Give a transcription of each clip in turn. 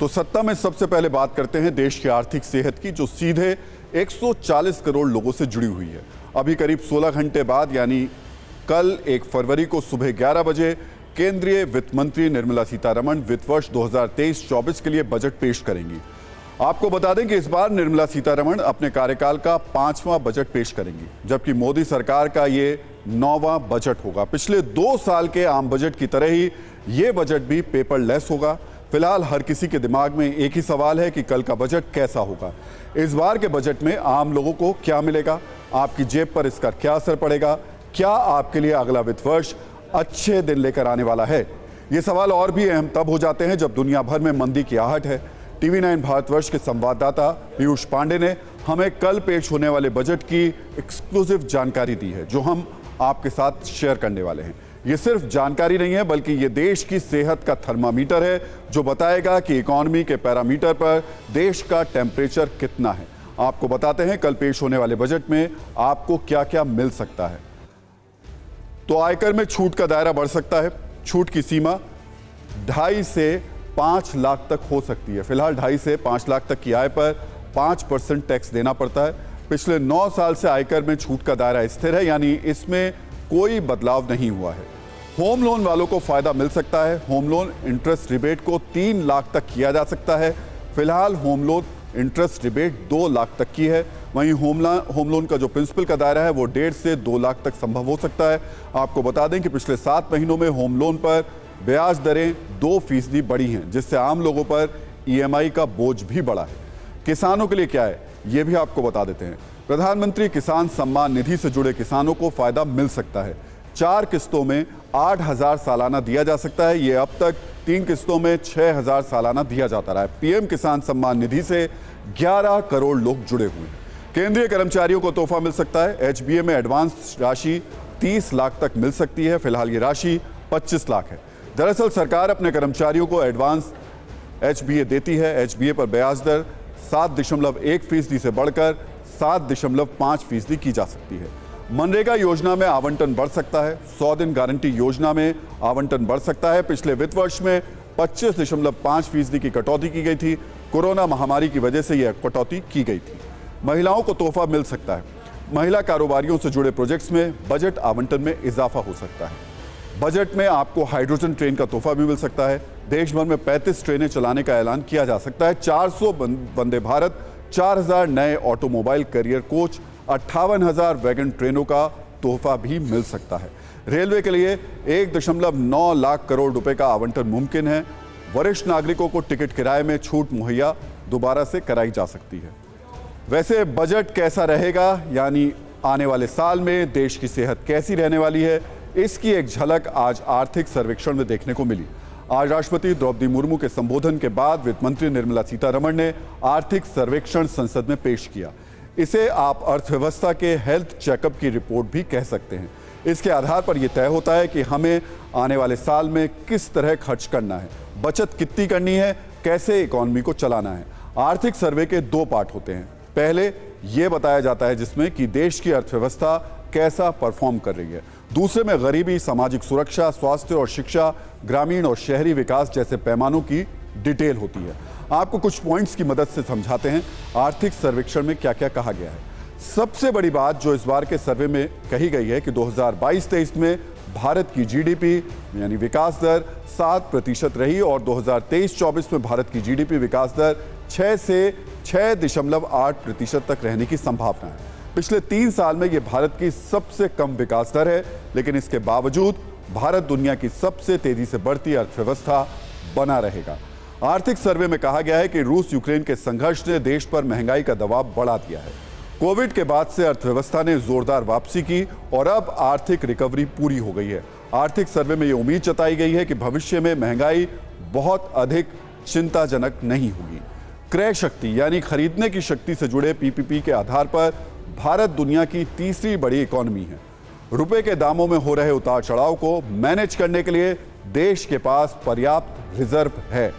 तो सत्ता में सबसे पहले बात करते हैं देश की आर्थिक सेहत की, जो सीधे 140 करोड़ लोगों से जुड़ी हुई है। अभी करीब 16 घंटे बाद यानी कल 1 फरवरी को सुबह 11 बजे केंद्रीय वित्त मंत्री निर्मला सीतारमण वित्त वर्ष 2023-24 के लिए बजट पेश करेंगी। आपको बता दें कि इस बार निर्मला सीतारमण अपने कार्यकाल का 5वां बजट पेश करेंगी, जबकि मोदी सरकार का ये 9वां बजट होगा। पिछले 2 साल के आम बजट की तरह ही ये बजट भी पेपरलेस होगा। फिलहाल हर किसी के दिमाग में एक ही सवाल है कि कल का बजट कैसा होगा। इस बार के बजट में आम लोगों को क्या मिलेगा, आपकी जेब पर इसका क्या असर पड़ेगा, क्या आपके लिए अगला वित्त वर्ष अच्छे दिन लेकर आने वाला है। ये सवाल और भी अहम तब हो जाते हैं जब दुनिया भर में मंदी की आहट है। टीवी 9 भारतवर्ष के संवाददाता पीयूष पांडे ने हमें कल पेश होने वाले बजट की एक्सक्लूसिव जानकारी दी है, जो हम आपके साथ शेयर करने वाले हैं। ये सिर्फ जानकारी नहीं है, बल्कि ये देश की सेहत का थर्मामीटर है, जो बताएगा कि इकोनॉमी के पैरामीटर पर देश का टेम्परेचर कितना है। आपको बताते हैं कल पेश होने वाले बजट में आपको क्या क्या मिल सकता है। तो आयकर में छूट का दायरा बढ़ सकता है। छूट की सीमा 2.5 से 5 लाख तक हो सकती है। फिलहाल 2.5 से 5 लाख तक की आय पर 5% टैक्स देना पड़ता है। पिछले 9 साल से आयकर में छूट का दायरा स्थिर है, यानी इसमें कोई बदलाव नहीं हुआ है। होम लोन वालों को फायदा मिल सकता है। होम लोन इंटरेस्ट रिबेट को 3 लाख तक किया जा सकता है। फिलहाल home loan interest rebate 2 lakh तक की है। वहीं होम लोन का जो प्रिंसिपल का दायरा है वो 1.5 से 2 लाख तक संभव हो सकता है। आपको बता दें कि पिछले 7 महीनों में होम लोन पर ब्याज दरें 2% बढ़ी हैं, जिससे आम लोगों पर EMI का बोझ भी बढ़ा है। किसानों के लिए क्या है, ये भी आपको बता देते हैं। प्रधानमंत्री किसान सम्मान निधि से जुड़े किसानों को फायदा मिल सकता है। 4 किस्तों में 8,000 सालाना दिया जा सकता है। ये अब तक 3 किस्तों में 6,000 सालाना दिया जाता रहा है। PM किसान सम्मान निधि से 11 करोड़ लोग जुड़े हुए हैं। केंद्रीय कर्मचारियों को तोहफा मिल सकता है। HBA में एडवांस राशि 30 लाख तक मिल सकती है। फिलहाल ये राशि 25 लाख है। दरअसल सरकार अपने कर्मचारियों को एडवांस HBA देती है। HBA पर ब्याज दर 7.1% से बढ़कर 7.5% की जा सकती है। मनरेगा योजना में आवंटन बढ़ सकता है। 100 दिन गारंटी योजना में आवंटन बढ़ सकता है। पिछले वित्त वर्ष में 25.5% की कटौती की गई थी। कोरोना महामारी की वजह से यह कटौती की गई थी। महिलाओं को तोहफा मिल सकता है। महिला कारोबारियों से जुड़े प्रोजेक्ट्स में बजट आवंटन में इजाफा हो सकता है। बजट में आपको हाइड्रोजन ट्रेन का तोहफा भी मिल सकता है। देश भर में 35 ट्रेनें चलाने का ऐलान किया जा सकता है। 400 वंदे भारत, 4,000 नए ऑटोमोबाइल करियर कोच, 58,000 वैगन ट्रेनों का तोहफा भी मिल सकता है। रेलवे के लिए 1.9 लाख करोड़ रुपए का आवंटन मुमकिन है। वरिष्ठ नागरिकों को टिकट किराए में छूट मुहैया दोबारा से कराई जा सकती है। वैसे बजट कैसा रहेगा, यानी आने वाले साल में देश की सेहत कैसी रहने वाली है, इसकी एक झलक आज आर्थिक सर्वेक्षण में देखने को मिली। आज राष्ट्रपति द्रौपदी मुर्मू के संबोधन के बाद वित्त मंत्री निर्मला सीतारमण ने आर्थिक सर्वेक्षण संसद में पेश किया। इसे आप अर्थव्यवस्था के हेल्थ चेकअप की रिपोर्ट भी कह सकते हैं। इसके आधार पर यह तय होता है कि हमें आने वाले साल में किस तरह खर्च करना है, बचत कितनी करनी है, कैसे इकोनॉमी को चलाना है। आर्थिक सर्वे के 2 पार्ट होते हैं। पहले यह बताया जाता है जिसमें कि देश की अर्थव्यवस्था कैसा परफॉर्म कर रही है। दूसरे में गरीबी, सामाजिक सुरक्षा, स्वास्थ्य और शिक्षा, ग्रामीण और शहरी विकास जैसे पैमानों की डिटेल होती है। आपको कुछ पॉइंट्स की मदद से समझाते हैं आर्थिक सर्वेक्षण में क्या क्या कहा गया है। सबसे बड़ी बात जो इस बार के सर्वे में कही गई है कि 2022-23 में भारत की GDP यानी विकास दर 7% रही और 2023-24 में भारत की GDP विकास दर 6 से 6.8% तक रहने की संभावना है। पिछले 3 साल में यह भारत की सबसे कम विकास दर है, लेकिन इसके बावजूद भारत दुनिया की सबसे तेजी से बढ़ती अर्थव्यवस्था बना रहेगा। आर्थिक सर्वे में कहा गया है कि रूस यूक्रेन के संघर्ष ने देश पर महंगाई का दबाव बढ़ा दिया है। कोविड के बाद से अर्थव्यवस्था ने जोरदार वापसी की और अब आर्थिक रिकवरी पूरी हो गई है। आर्थिक सर्वे में यह उम्मीद जताई गई है कि भविष्य में महंगाई बहुत अधिक चिंताजनक नहीं होगी। क्रय शक्ति यानी खरीदने की शक्ति से जुड़े PPP के आधार पर भारत दुनिया की तीसरी बड़ी इकोनॉमी है। रुपए के दामों में हो रहे उतार चढ़ाव को मैनेज करने के लिए देश के पास पर्याप्त रिजर्व है।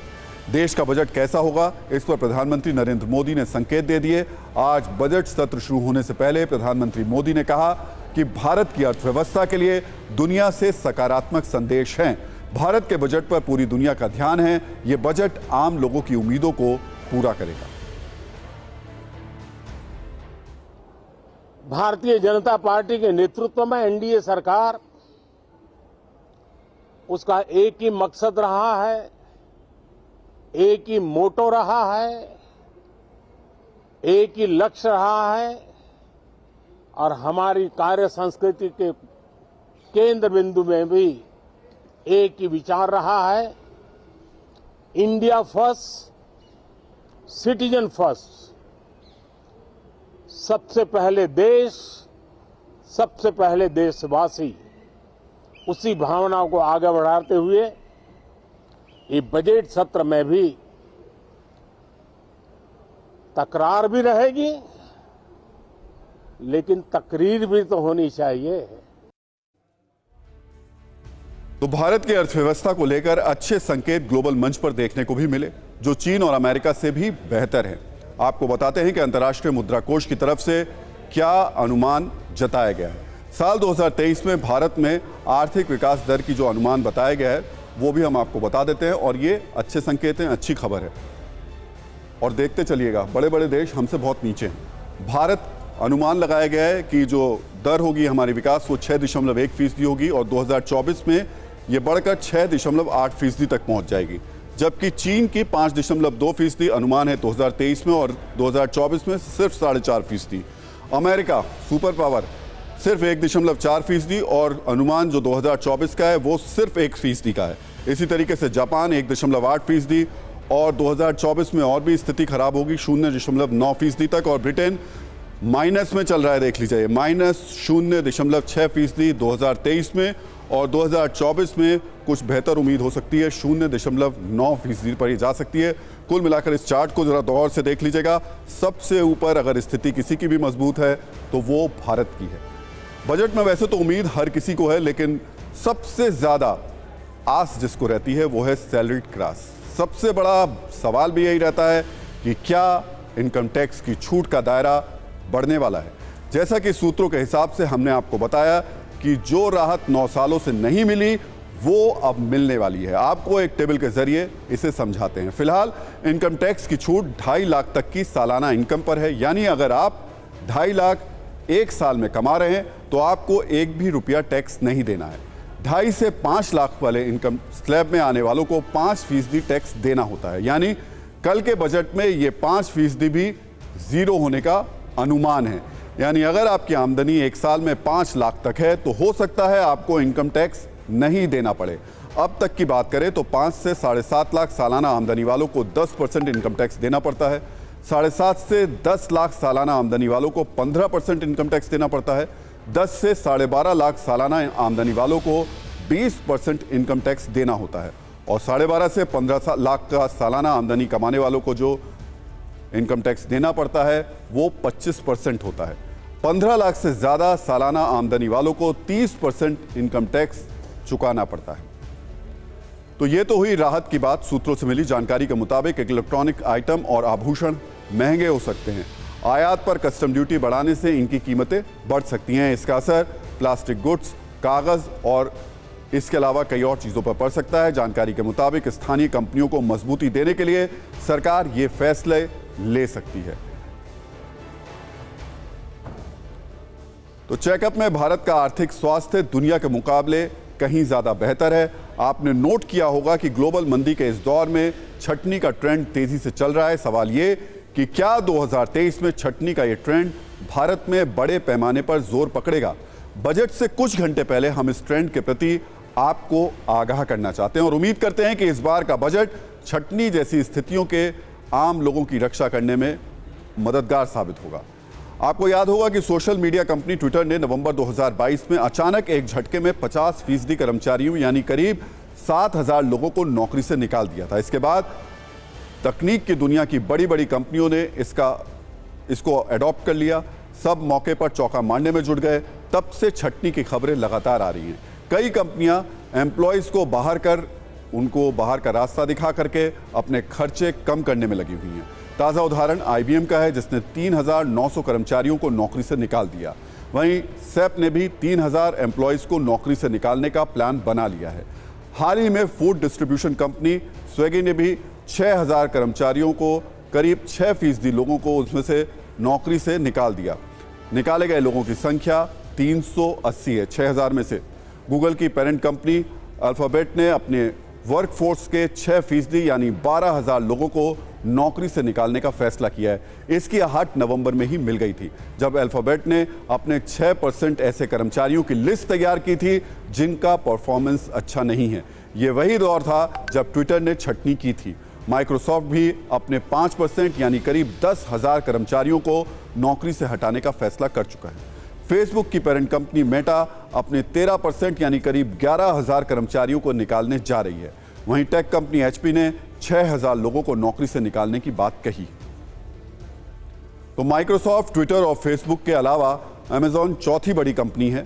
देश का बजट कैसा होगा, इस पर प्रधानमंत्री नरेंद्र मोदी ने संकेत दे दिए। आज बजट सत्र शुरू होने से पहले प्रधानमंत्री मोदी ने कहा कि भारत की अर्थव्यवस्था के लिए दुनिया से सकारात्मक संदेश हैं। भारत के बजट पर पूरी दुनिया का ध्यान है। ये बजट आम लोगों की उम्मीदों को पूरा करेगा। भारतीय जनता पार्टी के नेतृत्व में एनडीए सरकार, उसका एक ही मकसद रहा है, एक ही मोटो रहा है, एक ही लक्ष्य रहा है और हमारी कार्य संस्कृति के केंद्र बिंदु में भी एक ही विचार रहा है, इंडिया फर्स्ट, सिटीजन फर्स्ट। सबसे पहले देश, सबसे पहले देशवासी, उसी भावना को आगे बढ़ाते हुए ये बजट सत्र में भी तकरार भी रहेगी, लेकिन तकरीर भी तो होनी चाहिए। तो भारत की अर्थव्यवस्था को लेकर अच्छे संकेत ग्लोबल मंच पर देखने को भी मिले, जो चीन और अमेरिका से भी बेहतर हैं। आपको बताते हैं कि अंतर्राष्ट्रीय मुद्रा कोष की तरफ से क्या अनुमान जताया गया है। साल 2023 में भारत में आर्थिक विकास दर की जो अनुमान बताया गया है वो भी हम आपको बता देते हैं, और ये अच्छे संकेत हैं, अच्छी खबर है। और देखते चलिएगा, बड़े बड़े देश हमसे बहुत नीचे हैं। भारत अनुमान लगाया गया है कि जो दर होगी हमारे विकास वो 6.1% होगी और 2024 में ये बढ़कर 6.8% तक पहुंच जाएगी, जबकि चीन की 5.2% अनुमान है 2023 में और 2024 में सिर्फ 4.5%। अमेरिका सुपर पावर सिर्फ 1.4% और अनुमान जो 2024 का है वो सिर्फ 1% का है। इसी तरीके से जापान 1.8% और 2024 में और भी स्थिति खराब होगी 0.9% तक, और ब्रिटेन माइनस में चल रहा है, देख लीजिए, -0.6% 2023 में, और 2024 में कुछ बेहतर उम्मीद हो सकती है, 0.9% पर ही जा सकती है। कुल मिलाकर इस चार्ट को जरा गौर से देख लीजिएगा। सबसे ऊपर अगर स्थिति किसी की भी मजबूत है तो वो भारत की है। बजट में वैसे तो उम्मीद हर किसी को है, लेकिन सबसे ज्यादा आस जिसको रहती है वो है सैलरीड क्लास। सबसे बड़ा सवाल भी यही रहता है कि क्या इनकम टैक्स की छूट का दायरा बढ़ने वाला है। जैसा कि सूत्रों के हिसाब से हमने आपको बताया कि जो राहत 9 सालों से नहीं मिली वो अब मिलने वाली है। आपको एक टेबल के जरिए इसे समझाते हैं। फिलहाल इनकम टैक्स की छूट 2.5 लाख तक की सालाना इनकम पर है, यानी अगर आप 2.5 लाख एक साल में कमा रहे हैं तो आपको एक भी रुपया टैक्स नहीं देना है। 2.5 से 5 लाख वाले इनकम स्लैब में आने वालों को 5% टैक्स देना होता है, यानी कल के बजट में ये 5% भी जीरो होने का अनुमान है। यानी अगर आपकी आमदनी एक साल में 5 लाख तक है तो हो सकता है आपको इनकम टैक्स नहीं देना पड़े। अब तक की बात करें तो 5 से 7.5 लाख सालाना आमदनी वालों को 10% इनकम टैक्स देना पड़ता है। 7.5 से 10 लाख सालाना आमदनी वालों को 15% इनकम टैक्स देना पड़ता है। 10 से 12.5 लाख सालाना आमदनी वालों को 20% इनकम टैक्स देना होता है, और 12.5 से 15 लाख का सालाना आमदनी कमाने वालों को जो इनकम टैक्स देना पड़ता है वो 25% होता है। 15 लाख से ज्यादा सालाना आमदनी वालों को 30% इनकम टैक्स चुकाना पड़ता है। तो ये तो हुई राहत की बात। सूत्रों से मिली जानकारी के मुताबिक इलेक्ट्रॉनिक आइटम और आभूषण महंगे हो सकते हैं। आयात पर कस्टम ड्यूटी बढ़ाने से इनकी कीमतें बढ़ सकती हैं। इसका असर प्लास्टिक गुड्स, कागज और इसके अलावा कई और चीजों पर पड़ सकता है। जानकारी के मुताबिक स्थानीय कंपनियों को मजबूती देने के लिए सरकार ये फैसले ले सकती है। तो चेकअप में भारत का आर्थिक स्वास्थ्य दुनिया के मुकाबले कहीं ज्यादा बेहतर है। आपने नोट किया होगा कि ग्लोबल मंदी के इस दौर में छटनी का ट्रेंड तेजी से चल रहा है। सवाल ये कि क्या 2023 में छटनी का ये ट्रेंड भारत में बड़े पैमाने पर जोर पकड़ेगा। बजट से कुछ घंटे पहले हम इस ट्रेंड के प्रति आपको आगाह करना चाहते हैं और उम्मीद करते हैं कि इस बार का बजट छटनी जैसी स्थितियों के आम लोगों की रक्षा करने में मददगार साबित होगा। आपको याद होगा कि सोशल मीडिया कंपनी ट्विटर ने नवंबर 2022 में अचानक एक झटके में 50% कर्मचारियों यानी करीब 7,000 लोगों को नौकरी से निकाल दिया था। इसके बाद तकनीक की दुनिया की बड़ी बड़ी कंपनियों ने इसको अडॉप्ट कर लिया। सब मौके पर चौका मारने में जुट गए। तब से छटनी की खबरें लगातार आ रही हैं। कई कंपनियां एम्प्लॉयज़ को उनको बाहर का रास्ता दिखा करके अपने खर्चे कम करने में लगी हुई हैं। ताज़ा उदाहरण IBM का है, जिसने 3,900 कर्मचारियों को नौकरी से निकाल दिया। वहीं SAP ने भी 3,000 एम्प्लॉयज़ को नौकरी से निकालने का प्लान बना लिया है। हाल ही में फूड डिस्ट्रीब्यूशन कंपनी स्विगी ने भी 6000 कर्मचारियों को, करीब 6% लोगों को उसमें से नौकरी से निकाल दिया। निकाले गए लोगों की संख्या 380 है 6000 में से। गूगल की पेरेंट कंपनी अल्फाबेट ने अपने वर्कफोर्स के 6% यानी 12000 लोगों को नौकरी से निकालने का फैसला किया है। इसकी आहट नवंबर में ही मिल गई थी, जब अल्फाबेट ने अपने 6% ऐसे कर्मचारियों की लिस्ट तैयार की थी जिनका परफॉर्मेंस अच्छा नहीं है। ये वही दौर था जब ट्विटर ने छटनी की थी। माइक्रोसॉफ्ट भी अपने 5% यानी करीब 10,000 कर्मचारियों को नौकरी से हटाने का फैसला कर चुका है। फेसबुक की पेरेंट कंपनी मेटा अपने 13% यानी करीब 11,000 कर्मचारियों को निकालने जा रही है। वहीं टेक कंपनी एचपी ने 6,000 लोगों को नौकरी से निकालने की बात कही। तो माइक्रोसॉफ्ट, ट्विटर और फेसबुक के अलावा अमेजॉन चौथी बड़ी कंपनी है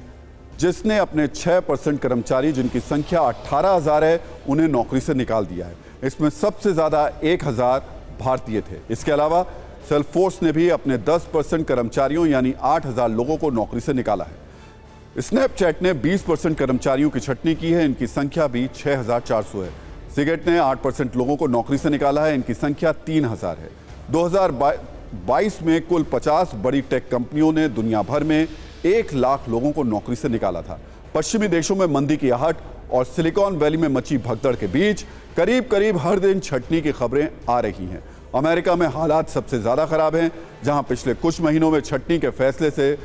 जिसने अपने 6% कर्मचारी, जिनकी संख्या 18,000 है, उन्हें नौकरी से निकाल दिया है। इसमें सबसे ज्यादा 1,000 भारतीय थे। इसके अलावा सेल्सफोर्स ने भी अपने 10% कर्मचारियों यानी 8,000 लोगों को नौकरी से निकाला है। स्नैपचैट ने 20% कर्मचारियों की छटनी की है, इनकी संख्या भी 6,400 है। सिगेट ने 8% लोगों को नौकरी से निकाला है, इनकी संख्या 3,000 है। 2022 में कुल 50 बड़ी टेक कंपनियों ने दुनिया भर में 1 लाख लोगों को नौकरी से निकाला था। पश्चिमी देशों में मंदी की आहट और सिलिकॉन वैली में मची भगदड़ के बीच करीब हर दिन छटनी की खबरें आ रही हैं। अमेरिका में हालात सबसे ज़्यादा खराब हैं, जहां पिछले कुछ महीनों में छटनी के फैसले से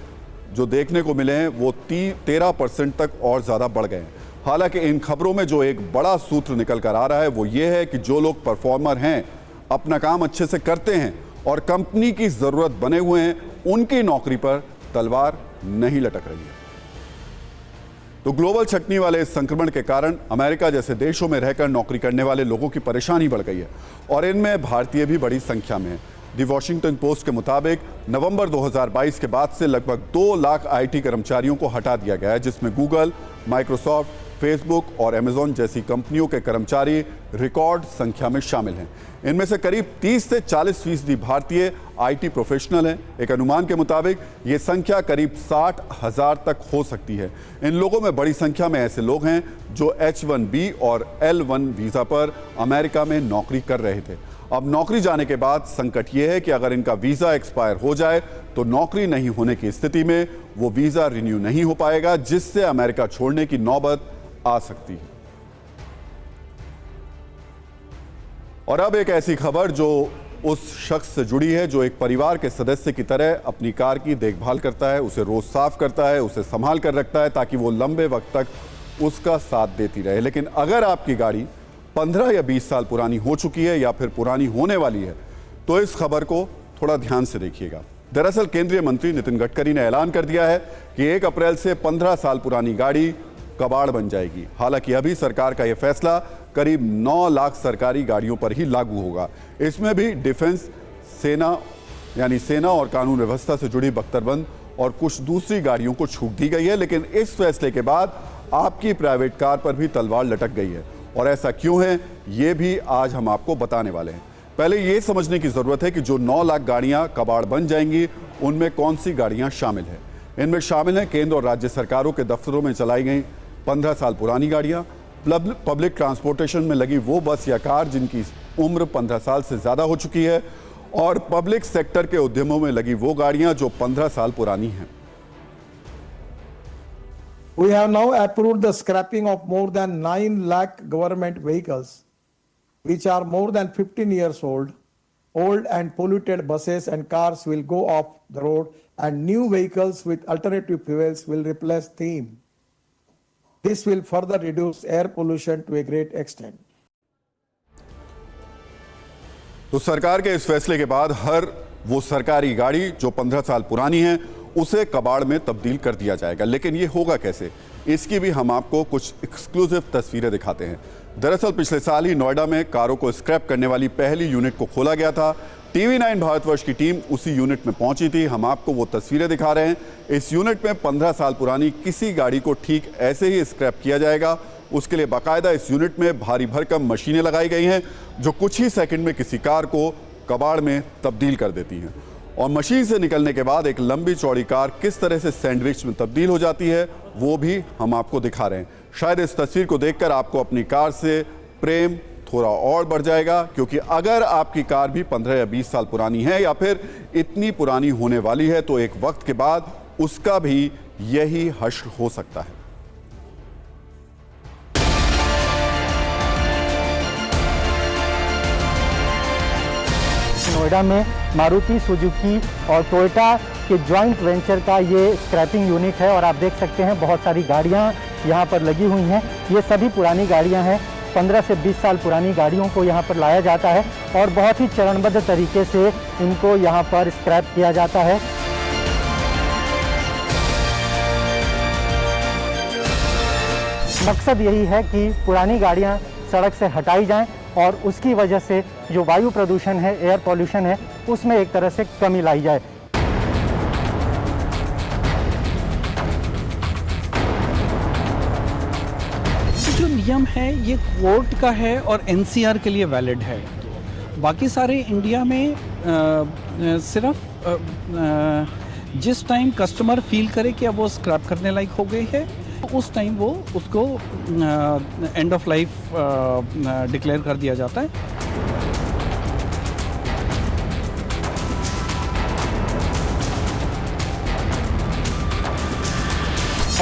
जो देखने को मिले हैं वो 13% तक और ज़्यादा बढ़ गए हैं। हालांकि इन खबरों में जो एक बड़ा सूत्र निकल कर आ रहा है वो ये है कि जो लोग परफॉर्मर हैं, अपना काम अच्छे से करते हैं और कंपनी की ज़रूरत बने हुए हैं, उनकी नौकरी पर तलवार नहीं लटक रही है। तो ग्लोबल छटनी वाले इस संक्रमण के कारण अमेरिका जैसे देशों में रहकर नौकरी करने वाले लोगों की परेशानी बढ़ गई है और इनमें भारतीय भी बड़ी संख्या में है। दी वॉशिंगटन पोस्ट के मुताबिक नवंबर 2022 के बाद से लगभग 2 लाख आईटी कर्मचारियों को हटा दिया गया है, जिसमें गूगल, माइक्रोसॉफ्ट, फेसबुक और अमेजॉन जैसी कंपनियों के कर्मचारी रिकॉर्ड संख्या में शामिल हैं। इनमें से करीब 30 से 40% भारतीय आईटी प्रोफेशनल हैं। एक अनुमान के मुताबिक ये संख्या करीब 60,000 तक हो सकती है। इन लोगों में बड़ी संख्या में ऐसे लोग हैं जो H-1B और L-1 वीज़ा पर अमेरिका में नौकरी कर रहे थे। अब नौकरी जाने के बाद संकट ये है कि अगर इनका वीज़ा एक्सपायर हो जाए तो नौकरी नहीं होने की स्थिति में वो वीज़ा रिन्यू नहीं हो पाएगा, जिससे अमेरिका छोड़ने की नौबत आ सकती है। और अब एक ऐसी खबर जो उस शख्स से जुड़ी है जो एक परिवार के सदस्य की तरह अपनी कार की देखभाल करता है, उसे रोज साफ करता है, उसे संभाल कर रखता है ताकि वो लंबे वक्त तक उसका साथ देती रहे। लेकिन अगर आपकी गाड़ी 15 या 20 साल पुरानी हो चुकी है या फिर पुरानी होने वाली है तो इस खबर को थोड़ा ध्यान से देखिएगा। दरअसल केंद्रीय मंत्री नितिन गडकरी ने ऐलान कर दिया है कि 1 अप्रैल से 15 साल पुरानी गाड़ी कबाड़ बन जाएगी। हालांकि अभी सरकार का यह फैसला करीब 9 लाख सरकारी गाड़ियों पर ही लागू होगा। इसमें भी डिफेंस, सेना और कानून व्यवस्था से जुड़ी बख्तरबंद और कुछ दूसरी गाड़ियों को छूट दी गई है। लेकिन इस फैसले के बाद आपकी प्राइवेट कार पर भी तलवार लटक गई है। और ऐसा क्यों है, ये भी आज हम आपको बताने वाले हैं। पहले ये समझने की जरूरत है कि जो 9 लाख गाड़ियां कबाड़ बन जाएंगी उनमें कौन सी गाड़ियां शामिल हैं। इनमें शामिल हैं केंद्र और राज्य सरकारों के दफ्तरों में चलाई गई 15 साल पुरानी गाड़ियां, पब्लिक ट्रांसपोर्टेशन में लगी वो बस या कार जिनकी उम्र 15 साल से ज़्यादा हो चुकी है, और पब्लिक सेक्टर के उद्यमों में लगी वो गाड़ियां जो 15 साल पुरानी हैं। We have now approved the scrapping of more than 9 lakh government vehicles, which are more than 15 years old. Old and polluted buses and cars will go off the road, and new vehicles with alternative fuels will replace them. This will further reduce air pollution to a great extent. तो सरकार के इस फैसले के बाद हर वो सरकारी गाड़ी जो 15 साल पुरानी है उसे कबाड़ में तब्दील कर दिया जाएगा। लेकिन ये होगा कैसे, इसकी भी हम आपको कुछ एक्सक्लूसिव तस्वीरें दिखाते हैं। दरअसल पिछले साल ही नोएडा में कारों को स्क्रैप करने वाली पहली यूनिट को खोला गया था। TV9 भारतवर्ष की टीम उसी यूनिट में पहुंची थी। हम आपको वो तस्वीरें दिखा रहे हैं। इस यूनिट में 15 साल पुरानी किसी गाड़ी को ठीक ऐसे ही स्क्रैप किया जाएगा। उसके लिए बाकायदा इस यूनिट में भारी भरकम मशीनें लगाई गई हैं जो कुछ ही सेकंड में किसी कार को कबाड़ में तब्दील कर देती हैं। और मशीन से निकलने के बाद एक लंबी चौड़ी कार किस तरह से सैंडविच में तब्दील हो जाती है वो भी हम आपको दिखा रहे हैं। शायद इस तस्वीर को देखकर आपको अपनी कार से प्रेम थोड़ा और बढ़ जाएगा, क्योंकि अगर आपकी कार भी 15 या 20 साल पुरानी है या फिर इतनी पुरानी होने वाली है तो एक वक्त के बाद उसका भी यही हश्र हो सकता है। नोएडा में मारुति सुजुकी और टोयोटा के जॉइंट वेंचर का ये स्क्रैपिंग यूनिट है और आप देख सकते हैं बहुत सारी गाड़ियां यहाँ पर लगी हुई हैं। ये सभी पुरानी गाड़ियां हैं। 15 से 20 साल पुरानी गाड़ियों को यहाँ पर लाया जाता है और बहुत ही चरणबद्ध तरीके से इनको यहाँ पर स्क्रैप किया जाता है। मकसद यही है कि पुरानी गाड़ियाँ सड़क से हटाई जाएं और उसकी वजह से जो वायु प्रदूषण है, एयर पॉल्यूशन है, उसमें एक तरह से कमी लाई जाए। जो नियम है ये कोर्ट का है और एनसीआर के लिए वैलिड है। बाकी सारे इंडिया में सिर्फ जिस टाइम कस्टमर फील करे कि अब वो स्क्रैप करने लायक हो गई है उस टाइम वो उसको एंड ऑफ लाइफ डिक्लेयर कर दिया जाता है।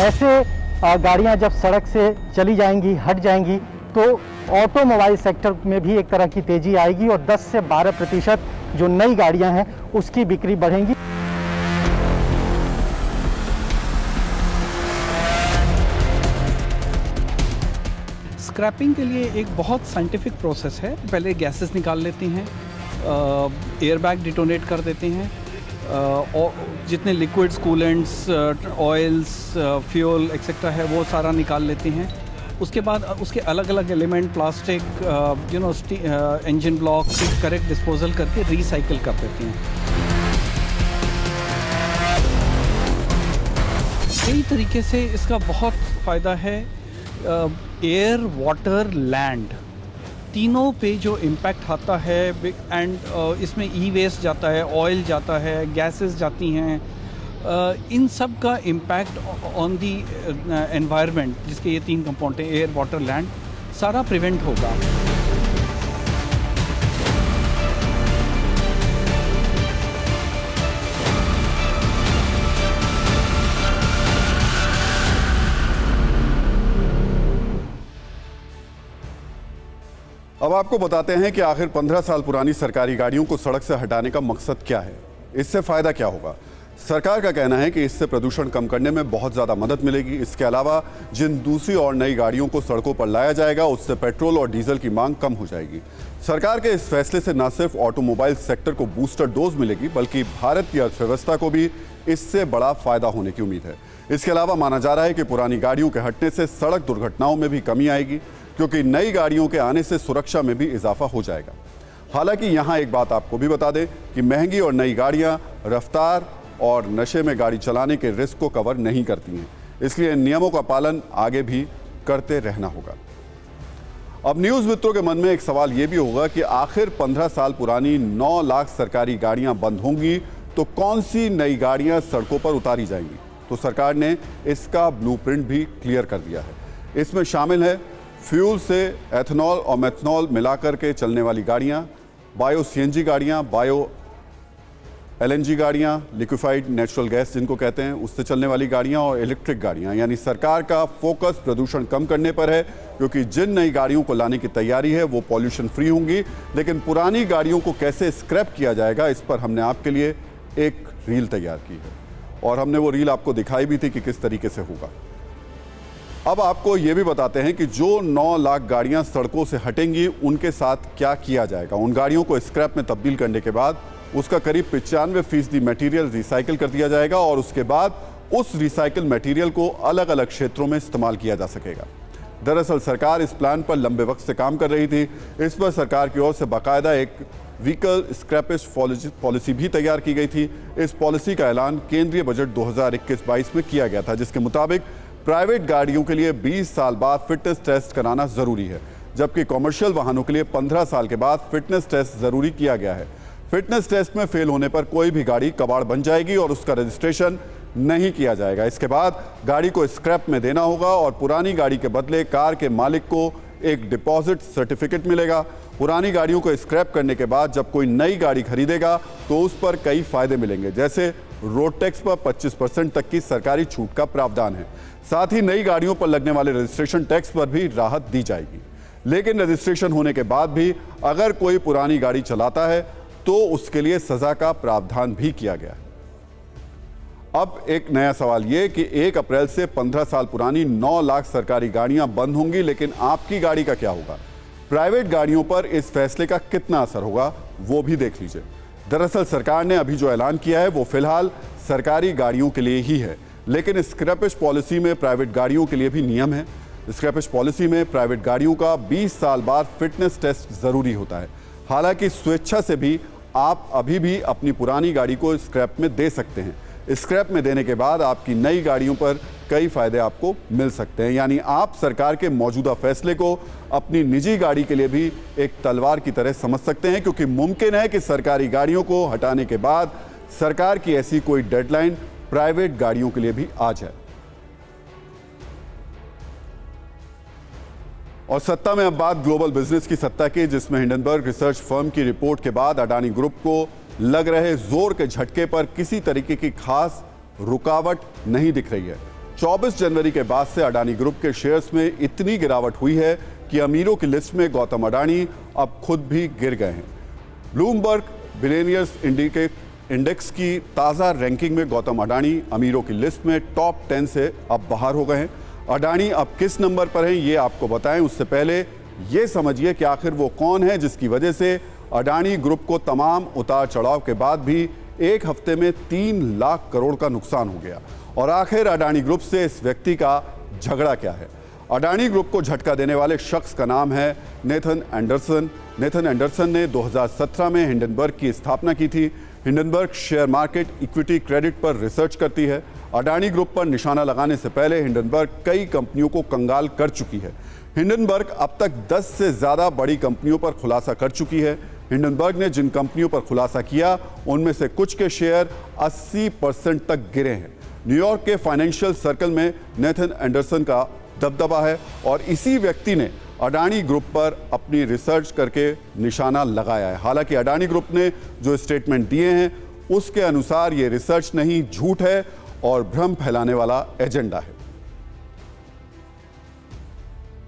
ऐसे गाड़ियां जब सड़क से चली जाएंगी, हट जाएंगी, तो ऑटोमोबाइल सेक्टर में भी एक तरह की तेजी आएगी और 10 से 12% जो नई गाड़ियां हैं उसकी बिक्री बढ़ेंगी। स्क्रैपिंग के लिए एक बहुत साइंटिफिक प्रोसेस है। पहले गैसेस निकाल लेते हैं, एयर बैग डिटोनेट कर देते हैं, और जितने liquids, coolants, oils, fuel etcetera है वो सारा निकाल लेते हैं। उसके बाद उसके अलग अलग element, plastic, engine block correct disposal करके रिसाइकिल कर देते हैं। कई तरीके से इसका बहुत फ़ायदा है। एयर, वाटर, लैंड तीनों पे जो इम्पैक्ट आता है, एंड इसमें ई वेस्ट जाता है, ऑयल जाता है, गैसेस जाती हैं, इन सब का इम्पैक्ट ऑन दी एनवायरनमेंट, जिसके ये 3 कंपाउंड हैं, एयर, वाटर, लैंड, सारा प्रिवेंट होगा। अब आपको बताते हैं कि आखिर 15 साल पुरानी सरकारी गाड़ियों को सड़क से हटाने का मकसद क्या है, इससे फायदा क्या होगा। सरकार का कहना है कि इससे प्रदूषण कम करने में बहुत ज़्यादा मदद मिलेगी। इसके अलावा जिन दूसरी और नई गाड़ियों को सड़कों पर लाया जाएगा उससे पेट्रोल और डीजल की मांग कम हो जाएगी। सरकार के इस फैसले से न सिर्फ ऑटोमोबाइल सेक्टर को बूस्टर डोज मिलेगी बल्कि भारत की अर्थव्यवस्था को भी इससे बड़ा फायदा होने की उम्मीद है। इसके अलावा माना जा रहा है कि पुरानी गाड़ियों के हटने से सड़क दुर्घटनाओं में भी कमी आएगी, क्योंकि नई गाड़ियों के आने से सुरक्षा में भी इजाफा हो जाएगा। हालांकि यहाँ एक बात आपको भी बता दें कि महंगी और नई गाड़ियाँ रफ्तार और नशे में गाड़ी चलाने के रिस्क को कवर नहीं करती हैं, इसलिए इन नियमों का पालन आगे भी करते रहना होगा। अब न्यूज़ मित्रों के मन में एक सवाल ये भी होगा कि आखिर 15 साल पुरानी 9 लाख सरकारी गाड़ियां बंद होंगी तो कौन सी नई गाड़ियां सड़कों पर उतारी जाएंगी। तो सरकार ने इसका ब्लूप्रिंट भी क्लियर कर दिया है। इसमें शामिल है फ्यूल से एथनॉल और मेथनॉल मिलाकर के चलने वाली गाड़ियां, बायो सीएनजी गाड़ियां, बायो एलएनजी गाड़ियां, लिक्विफाइड नेचुरल गैस जिनको कहते हैं उससे चलने वाली गाड़ियां, और इलेक्ट्रिक गाड़ियां। यानी सरकार का फोकस प्रदूषण कम करने पर है, क्योंकि जिन नई गाड़ियों को लाने की तैयारी है वो पॉल्यूशन फ्री होंगी। लेकिन पुरानी गाड़ियों को कैसे स्क्रैप किया जाएगा, इस पर हमने आपके लिए एक रील तैयार की है और हमने वो रील आपको दिखाई भी थी कि किस तरीके से होगा। अब आपको ये भी बताते हैं कि जो 9 लाख गाड़ियां सड़कों से हटेंगी उनके साथ क्या किया जाएगा। उन गाड़ियों को स्क्रैप में तब्दील करने के बाद उसका करीब 95% मटेरियल रिसाइकिल कर दिया जाएगा और उसके बाद उस रिसाइकिल मटेरियल को अलग अलग क्षेत्रों में इस्तेमाल किया जा सकेगा। दरअसल सरकार इस प्लान पर लंबे वक्त से काम कर रही थी। इस पर सरकार की ओर से बाकायदा एक व्हीकल स्क्रैपेज पॉलिसी भी तैयार की गई थी। इस पॉलिसी का ऐलान केंद्रीय बजट 2021-22 में किया गया था, जिसके मुताबिक प्राइवेट गाड़ियों के लिए 20 साल बाद फिटनेस टेस्ट कराना जरूरी है, जबकि कॉमर्शियल वाहनों के लिए 15 साल के बाद फिटनेस टेस्ट जरूरी किया गया है। फिटनेस टेस्ट में फेल होने पर कोई भी गाड़ी कबाड़ बन जाएगी और उसका रजिस्ट्रेशन नहीं किया जाएगा। इसके बाद गाड़ी को स्क्रैप में देना होगा और पुरानी गाड़ी के बदले कार के मालिक को एक डिपॉजिट सर्टिफिकेट मिलेगा। पुरानी गाड़ियों को स्क्रैप करने के बाद जब कोई नई गाड़ी खरीदेगा तो उस पर कई फायदे मिलेंगे, जैसे रोड टैक्स पर 25% तक की सरकारी छूट का प्रावधान है। साथ ही नई गाड़ियों पर लगने वाले रजिस्ट्रेशन टैक्स पर भी राहत दी जाएगी। लेकिन रजिस्ट्रेशन होने के बाद भी अगर कोई पुरानी गाड़ी चलाता है तो उसके लिए सजा का प्रावधान भी किया गया है। अब एक नया सवाल ये कि 1 अप्रैल से 15 साल पुरानी 9 लाख सरकारी गाड़ियां बंद होंगी, लेकिन आपकी गाड़ी का क्या होगा? प्राइवेट गाड़ियों पर इस फैसले का कितना असर होगा वो भी देख लीजिए। दरअसल सरकार ने अभी जो ऐलान किया है वो फिलहाल सरकारी गाड़ियों के लिए ही है, लेकिन स्क्रैपेज पॉलिसी में प्राइवेट गाड़ियों के लिए भी नियम है। स्क्रैपेज पॉलिसी में प्राइवेट गाड़ियों का 20 साल बाद फिटनेस टेस्ट जरूरी होता है। हालांकि स्वेच्छा से भी आप अभी भी अपनी पुरानी गाड़ी को स्क्रैप में दे सकते हैं। स्क्रैप में देने के बाद आपकी नई गाड़ियों पर कई फायदे आपको मिल सकते हैं, यानी आप सरकार के मौजूदा फैसले को अपनी निजी गाड़ी के लिए भी एक तलवार की तरह समझ सकते हैं, क्योंकि मुमकिन है कि सरकारी गाड़ियों को हटाने के बाद सरकार की ऐसी कोई डेडलाइन प्राइवेट गाड़ियों के लिए भी आ जाए। और सत्ता में अब बात ग्लोबल बिजनेस की सत्ता की, जिसमें हिंडनबर्ग रिसर्च फर्म की रिपोर्ट के बाद अडानी ग्रुप को लग रहे जोर के झटके पर किसी तरीके की खास रुकावट नहीं दिख रही है। 24 जनवरी के बाद से अडानी ग्रुप के शेयर्स में इतनी गिरावट हुई है कि अमीरों की लिस्ट में गौतम अडानी अब खुद भी गिर गए हैं। ब्लूमबर्ग बिलियनियर्स इंडेक्स की ताज़ा रैंकिंग में गौतम अडानी अमीरों की लिस्ट में टॉप 10 से अब बाहर हो गए हैं। अडानी अब किस नंबर पर हैं ये आपको बताएं, उससे पहले ये समझिए कि आखिर वो कौन है जिसकी वजह से अडानी ग्रुप को तमाम उतार चढ़ाव के बाद भी एक हफ्ते में 3 लाख करोड़ का नुकसान हो गया। और आखिर अडानी ग्रुप से इस व्यक्ति का झगड़ा क्या है? अडानी ग्रुप को झटका देने वाले शख्स का नाम है नेथन एंडरसन। नेथन एंडरसन ने 2017 में हिंडनबर्ग की स्थापना की थी। Hindenburg share market, equity, credit पर रिसर्च करती है। अडानी ग्रुप पर निशाना लगाने से पहले हिंडनबर्ग कई कंपनियों को कंगाल कर चुकी है। हिंडनबर्ग अब तक 10 से ज़्यादा बड़ी कंपनियों पर खुलासा कर चुकी है। हिंडनबर्ग ने जिन कंपनियों पर खुलासा किया उनमें से कुछ के शेयर 80% तक गिरे हैं। न्यूयॉर्क के फाइनेंशियल सर्कल में नेथन एंडरसन का दबदबा है और इसी व्यक्ति ने अडानी ग्रुप पर अपनी रिसर्च करके निशाना लगाया है। हालांकि अडानी ग्रुप ने जो स्टेटमेंट दिए हैं उसके अनुसार ये रिसर्च नहीं, झूठ है और भ्रम फैलाने वाला एजेंडा है।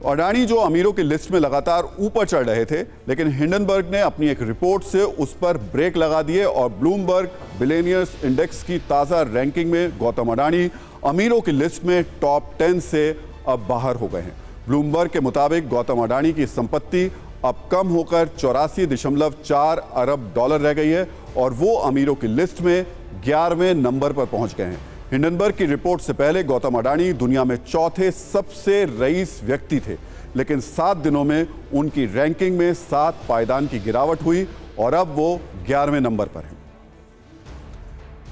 अडानी जो अमीरों की लिस्ट में लगातार ऊपर चढ़ रहे थे, लेकिन हिंडनबर्ग ने अपनी एक रिपोर्ट से उस पर ब्रेक लगा दिए और ब्लूमबर्ग बिलियनियर्स इंडेक्स की ताज़ा रैंकिंग में गौतम अडानी अमीरों की लिस्ट में टॉप 10 से अब बाहर हो गए हैं। ब्लूमबर्ग के मुताबिक गौतम अडानी की संपत्ति अब कम होकर 84.4 अरब डॉलर रह गई है और वो अमीरों की लिस्ट में 11वें नंबर पर पहुंच गए हैं। हिंडनबर्ग की रिपोर्ट से पहले गौतम अडानी दुनिया में चौथे सबसे रईस व्यक्ति थे, लेकिन 7 दिनों में उनकी रैंकिंग में 7 पायदान की गिरावट हुई और अब वो 11वें नंबर पर हैं।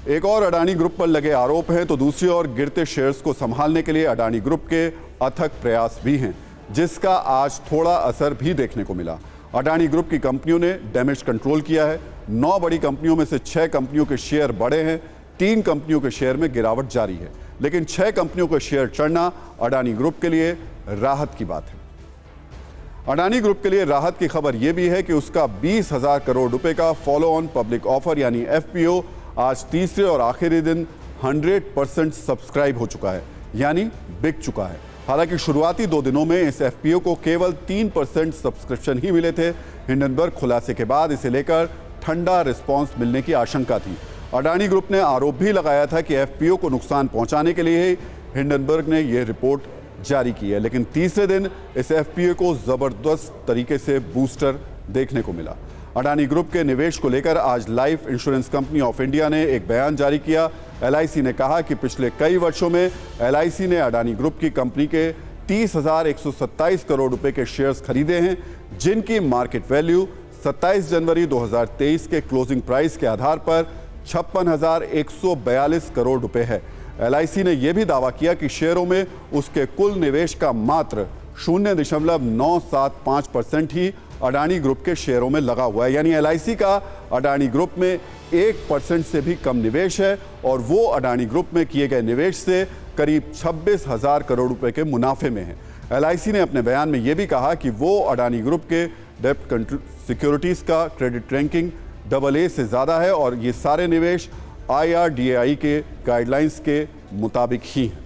एक और अडानी ग्रुप पर लगे आरोप हैं तो दूसरी ओर गिरते शेयर्स को संभालने के लिए अडानी ग्रुप के अथक प्रयास भी हैं, जिसका आज थोड़ा असर भी देखने को मिला। अडानी ग्रुप की कंपनियों ने डैमेज कंट्रोल किया है। 9 बड़ी कंपनियों में से 6 कंपनियों के शेयर बढ़े हैं, 3 कंपनियों के शेयर में गिरावट जारी है, लेकिन 6 कंपनियों के शेयर चढ़ना अडानी ग्रुप के लिए राहत की बात है। अडानी ग्रुप के लिए राहत की खबर यह भी है कि उसका 20,000 करोड़ रुपए का फॉलो ऑन पब्लिक ऑफर यानी FPO आज तीसरे और आखिरी दिन 100% सब्सक्राइब हो चुका है, यानी बिक चुका है। हालांकि शुरुआती 2 दिनों में इस FPO को केवल 3% सब्सक्रिप्शन ही मिले थे। हिंडनबर्ग खुलासे के बाद इसे लेकर ठंडा रिस्पांस मिलने की आशंका थी। अडानी ग्रुप ने आरोप भी लगाया था कि FPO को नुकसान पहुंचाने के लिए ही हिंडनबर्ग ने यह रिपोर्ट जारी की है, लेकिन तीसरे दिन इस FPO को जबरदस्त तरीके से बूस्टर देखने को मिला। अडानी ग्रुप के निवेश को लेकर आज life insurance company of India ने एक बयान जारी किया। LIC ने कहा कि पिछले कई वर्षों में LIC ने अडानी ग्रुप की कंपनी के 30,127 करोड़ रुपए के शेयर्स खरीदे हैं, जिनकी मार्केट वैल्यू 27 जनवरी 2023 के क्लोजिंग प्राइस के आधार पर 56,142 करोड़ रुपए है। LIC ने यह भी दावा किया कि शेयरों में उसके कुल निवेश का मात्र 0.975% ही अडानी ग्रुप के शेयरों में लगा हुआ है। यानी LIC का अडानी ग्रुप में 1% से भी कम निवेश है और वो अडानी ग्रुप में किए गए निवेश से करीब 26,000 करोड़ रुपए के मुनाफे में है। LIC ने अपने बयान में यह भी कहा कि वो अडानी ग्रुप के डेब्ट सिक्योरिटीज का क्रेडिट रैंकिंग AA से ज़्यादा है और ये सारे निवेश IRDAI के गाइडलाइंस के मुताबिक ही हैं।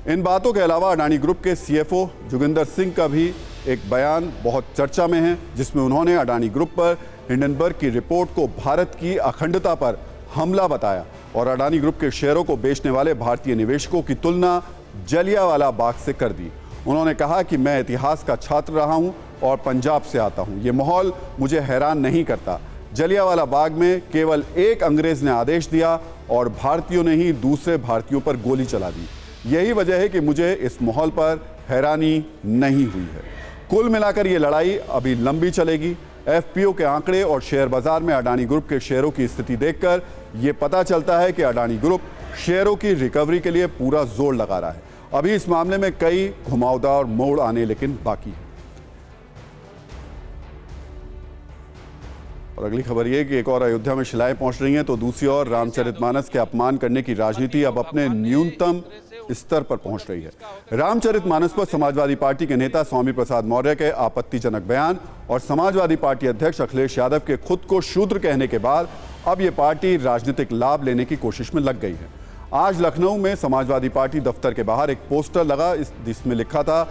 इन बातों के अलावा अडानी ग्रुप के CFO जोगिंदर सिंह का भी एक बयान बहुत चर्चा में है, जिसमें उन्होंने अडानी ग्रुप पर हिंडनबर्ग की रिपोर्ट को भारत की अखंडता पर हमला बताया और अडानी ग्रुप के शेयरों को बेचने वाले भारतीय निवेशकों की तुलना जलियांवाला बाग से कर दी। उन्होंने कहा कि मैं इतिहास का छात्र रहा हूं और पंजाब से आता हूं। ये माहौल मुझे हैरान नहीं करता। जलियांवाला बाग में केवल एक अंग्रेज ने आदेश दिया और भारतीयों ने ही दूसरे भारतीयों पर गोली चला दी। यही वजह है कि मुझे इस माहौल पर हैरानी नहीं हुई है। कुल मिलाकर ये लड़ाई अभी लंबी चलेगी। FPO के आंकड़े और शेयर बाजार में अडानी ग्रुप के शेयरों की स्थिति देखकर ये पता चलता है कि अडानी ग्रुप शेयरों की रिकवरी के लिए पूरा जोर लगा रहा है। अभी इस मामले में कई घुमावदार मोड़ आने लेकिन बाकी है। और अगली खबर ये कि एक और अयोध्या में शिलाएं पहुंच रही हैं तो दूसरी ओर रामचरितमानस के अपमान करने की राजनीति अब अपने न्यूनतम स्तर पर पहुंच रही है। रामचरितमानस पर समाजवादी पार्टी के नेता स्वामी प्रसाद मौर्य के आपत्तिजनक बयान और समाजवादी पार्टी अध्यक्ष अखिलेश यादव के खुद को शूद्र कहने के बाद अब ये पार्टी राजनीतिक लाभ लेने की कोशिश में लग गई है। आज लखनऊ में समाजवादी पार्टी दफ्तर के बाहर एक पोस्टर लगा, जिसमें लिखा था,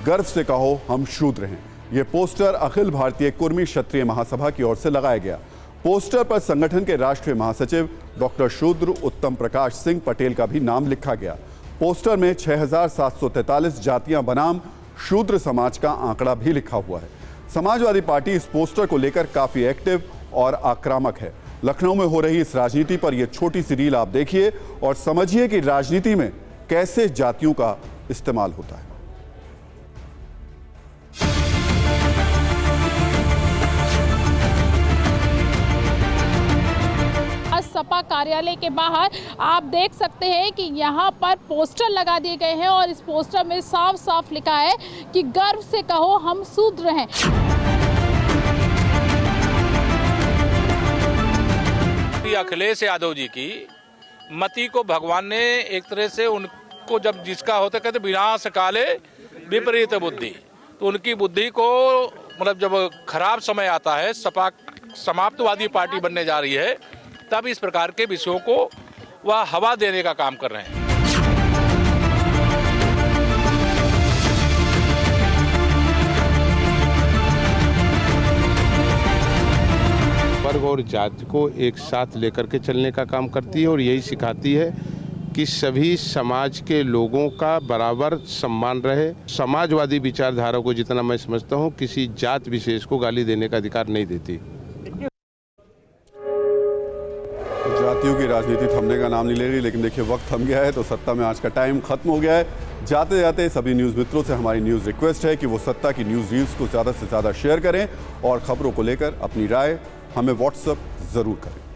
गर्व से कहो हम शूद्र हैं। यह पोस्टर अखिल भारतीय कुर्मी क्षत्रिय महासभा की ओर से लगाया गया। पोस्टर पर संगठन के राष्ट्रीय महासचिव डॉक्टर शूद्र उत्तम प्रकाश सिंह पटेल का भी नाम लिखा गया। पोस्टर में 6,743 जातियां बनाम शूद्र समाज का आंकड़ा भी लिखा हुआ है। समाजवादी पार्टी इस पोस्टर को लेकर काफी एक्टिव और आक्रामक है। लखनऊ में हो रही इस राजनीति पर यह छोटी सी रील आप देखिए और समझिए कि राजनीति में कैसे जातियों का इस्तेमाल होता है। सपा कार्यालय के बाहर आप देख सकते हैं कि यहाँ पर पोस्टर लगा दिए गए हैं और इस पोस्टर में साफ साफ लिखा है कि गर्व से कहो हम शूद्र हैं। अखिलेश यादव जी की मति को भगवान ने एक तरह से उनको जब जिसका होता कहते विनाश काले विपरीत बुद्धि, तो उनकी बुद्धि को मतलब जब खराब समय आता है, सपा समाप्तवादी पार्टी बनने जा रही है, तब इस प्रकार के विषयों को वह हवा देने का काम कर रहे हैं। वर्ग और जाति को एक साथ लेकर के चलने का काम करती है और यही सिखाती है कि सभी समाज के लोगों का बराबर सम्मान रहे। समाजवादी विचारधारा को जितना मैं समझता हूँ किसी जात विशेष को गाली देने का अधिकार नहीं देती। जातियों की राजनीति थमने का नाम नहीं ले रही, लेकिन देखिए वक्त थम गया है तो सत्ता में आज का टाइम खत्म हो गया है। जाते जाते सभी न्यूज़ मित्रों से हमारी न्यूज़ रिक्वेस्ट है कि वो सत्ता की न्यूज़ रील्स को ज़्यादा से ज़्यादा शेयर करें और खबरों को लेकर अपनी राय हमें व्हाट्सएप ज़रूर करें।